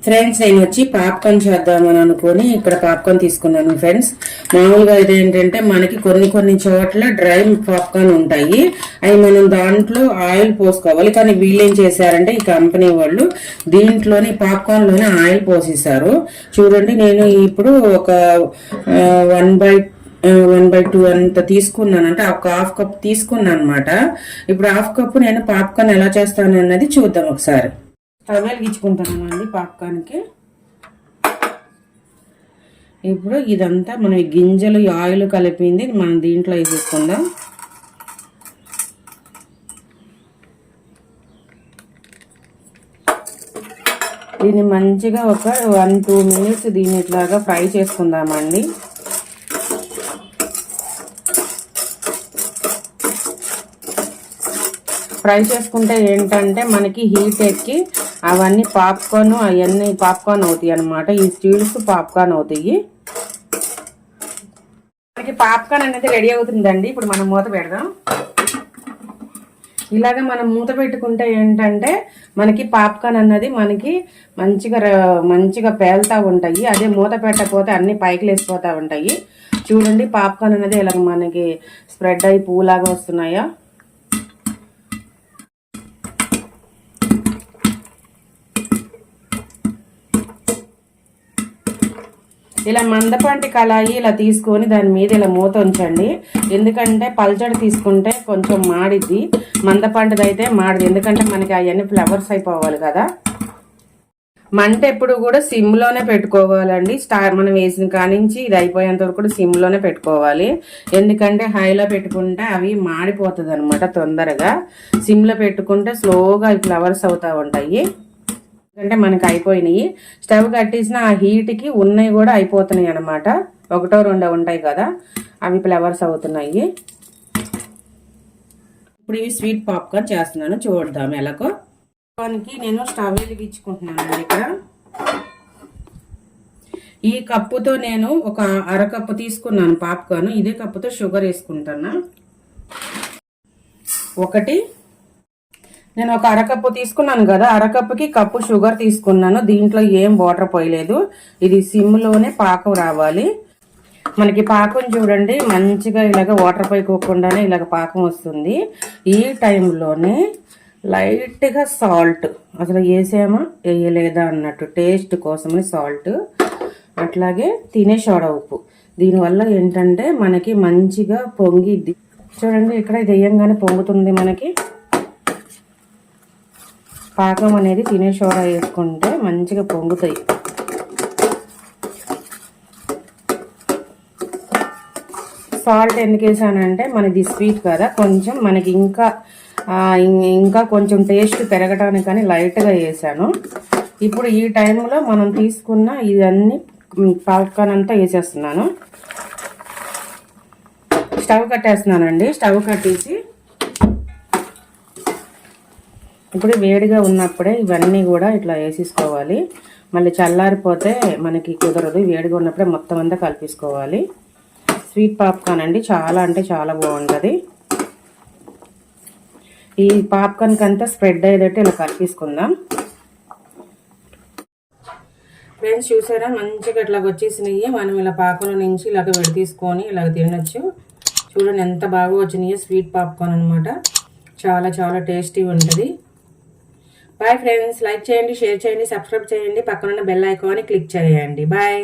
Friends నేను వచ్చి popcorn చేద్దామని అనుకుని ఇక్కడ పాప్కార్న్ తీసుకున్నాను ఫ్రెండ్స్. మామూలుగా ఇది ఏంటంటే మనకి కొన్ని చోట్ల డ్రై పాప్కార్న్ ఉంటాయి, అవి మనం దాంట్లో ఆయిల్ పోసుకోవాలి. కానీ వీళ్ళు ఏం చేశారంటే ఈ కంపెనీ వాళ్ళు దీంట్లోని పాప్కార్న్ లోనే ఆయిల్ పోసేసారు. చూడండి, నేను ఇప్పుడు ఒక 1/2 అంత తీసుకున్నాను, అంటే ఒక హాఫ్ కప్ తీసుకున్నాను అనమాట. ఇప్పుడు హాఫ్ కప్ నేను పాప్కార్న్ ఎలా చేస్తాను అన్నది చూద్దాం ఒకసారి. స్టవ్ వెలిగించుకుంటున్నామండి పాప్కార్న్కి. ఇప్పుడు ఇదంతా మనం గింజలు ఆయిల్ కలిపింది మనం దీంట్లో వేసేసుకుందాం. దీన్ని మంచిగా ఒక 1-2 మినిట్స్ దీన్ని ఇట్లాగా ఫ్రై చేసుకుందామండి. ఫ్రై చేసుకుంటే ఏంటంటే మనకి హీట్ ఎక్కి అవన్నీ పాప్కార్న్ అవన్నీ పాప్కార్న్ అవుతాయి అన్నమాట. ఈ స్టీల్స్ పాప్కార్న్ అవుతాయి. మనకి పాప్కార్న్ అనేది రెడీ అవుతుందండి. ఇప్పుడు మనం మూత పెడదాం. ఇలాగ మనం మూత పెట్టుకుంటే ఏంటంటే మనకి పాప్కార్న్ అన్నది మనకి మంచిగా పేలుతూ ఉంటాయి. అదే మూత పెట్టకపోతే అన్ని పైకి లేసిపోతూ ఉంటాయి. చూడండి, పాప్కార్న్ అనేది ఇలాగ మనకి స్ప్రెడ్ అయ్యి పువ్వులాగా వస్తున్నాయా. ఇలా మందపాటి కళాయి ఇలా తీసుకొని దాని మీద ఇలా మూత ఉంచండి. ఎందుకంటే పల్చడి తీసుకుంటే కొంచెం మాడిద్ది, మందపాటిది అయితే మాడిది. ఎందుకంటే మనకి అవన్నీ ఫ్లవర్స్ అయిపోవాలి కదా. మంట ఎప్పుడు కూడా సిమ్లోనే పెట్టుకోవాలండి. మనం వేసిన కానించి ఇది అయిపోయేంత వరకు కూడా సిమ్లోనే పెట్టుకోవాలి. ఎందుకంటే హైలో పెట్టుకుంటే అవి మాడిపోతుంది అనమాట తొందరగా. సిమ్లో పెట్టుకుంటే స్లోగా అవి ఫ్లవర్స్ అవుతూ ఉంటాయి. అంటే మనకి అయిపోయినాయి. స్టవ్ కట్టేసిన ఆ హీట్కి ఉన్నవి కూడా అయిపోతున్నాయి అనమాట. 1-2 ఉంటాయి కదా, అవి ఫ్లవర్స్ అవుతున్నాయి. ఇప్పుడు ఇవి స్వీట్ పాప్కార్న్ చేస్తున్నాను, చూద్దాం ఎలాగో. పాప్కార్న్కి నేను స్టవ్ వెలిగించుకుంటున్నాను. ఇక్కడ ఈ కప్పుతో నేను ఒక అరకప్పు తీసుకున్నాను పాప్కార్న్. ఇదే కప్పుతో షుగర్ వేసుకుంటున్నా. నేను ఒక అరకప్పు తీసుకున్నాను కదా, అరకప్పుకి కప్పు షుగర్ తీసుకున్నాను. దీంట్లో ఏం వాటర్ పోయలేదు. ఇది సిమ్లోనే పాకం రావాలి. మనకి పాకం చూడండి మంచిగా ఇలాగ వాటర్ పోయకోకుండానే ఇలాగ పాకం వస్తుంది. ఈ టైంలోనే లైట్గా సాల్ట్, అసలు వేసామా వేయలేదా అన్నట్టు టేస్ట్ కోసమని సాల్ట్, అట్లాగే తినే సోడా ఉప్పు. దీనివల్ల ఏంటంటే మనకి మంచిగా పొంగిద్ది. చూడండి, ఇక్కడ ఇది వేయంగానే పొంగుతుంది మనకి. పాకం అనేది తినే సోడా వేసుకుంటే మంచిగా పొంగుతాయి. సాల్ట్ ఎందుకు వేసానంటే మనది స్వీట్ కదా, కొంచెం మనకి ఇంకా కొంచెం టేస్ట్ పెరగడానికి కానీ లైట్గా వేసాను. ఇప్పుడు ఈ టైంలో మనం తీసుకున్న ఇవన్నీ పాప్కార్న్ అంతా వేసేస్తున్నాను. స్టవ్ కట్టేస్తున్నానండి. స్టవ్ కట్టేసి ఇప్పుడు వేడిగా ఉన్నప్పుడే ఇవన్నీ కూడా ఇట్లా వేసేసుకోవాలి. మళ్ళీ చల్లారిపోతే మనకి కుదరదు. వేడిగా ఉన్నప్పుడే మొత్తం అంతా కలిపేసుకోవాలి. స్వీట్ పాప్కార్న్ అండి, చాలా అంటే చాలా బాగుంటుంది. ఈ పాప్కార్న్కి అంతా స్ప్రెడ్ అయ్యేటట్టు ఇలా కలిపేసుకుందాం. ఫ్రెండ్స్ చూసారా, మంచిగా ఇట్లా వచ్చేసినాయి. మనం ఇలా పాకంలో నుంచి ఇలాగ విడి తీసుకొని ఇలాగ తినచ్చు. చూడండి ఎంత బాగా వచ్చినాయి. స్వీట్ పాప్కార్న్ అనమాట. చాలా చాలా టేస్టీ ఉంటుంది. బాయ్ ఫ్రెండ్స్, లైక్ చేయండి, షేర్ చేయండి, సబ్స్క్రైబ్ చేయండి, పక్కనున్న బెల్ ఐకాన్ని క్లిక్ చేయండి. బాయ్.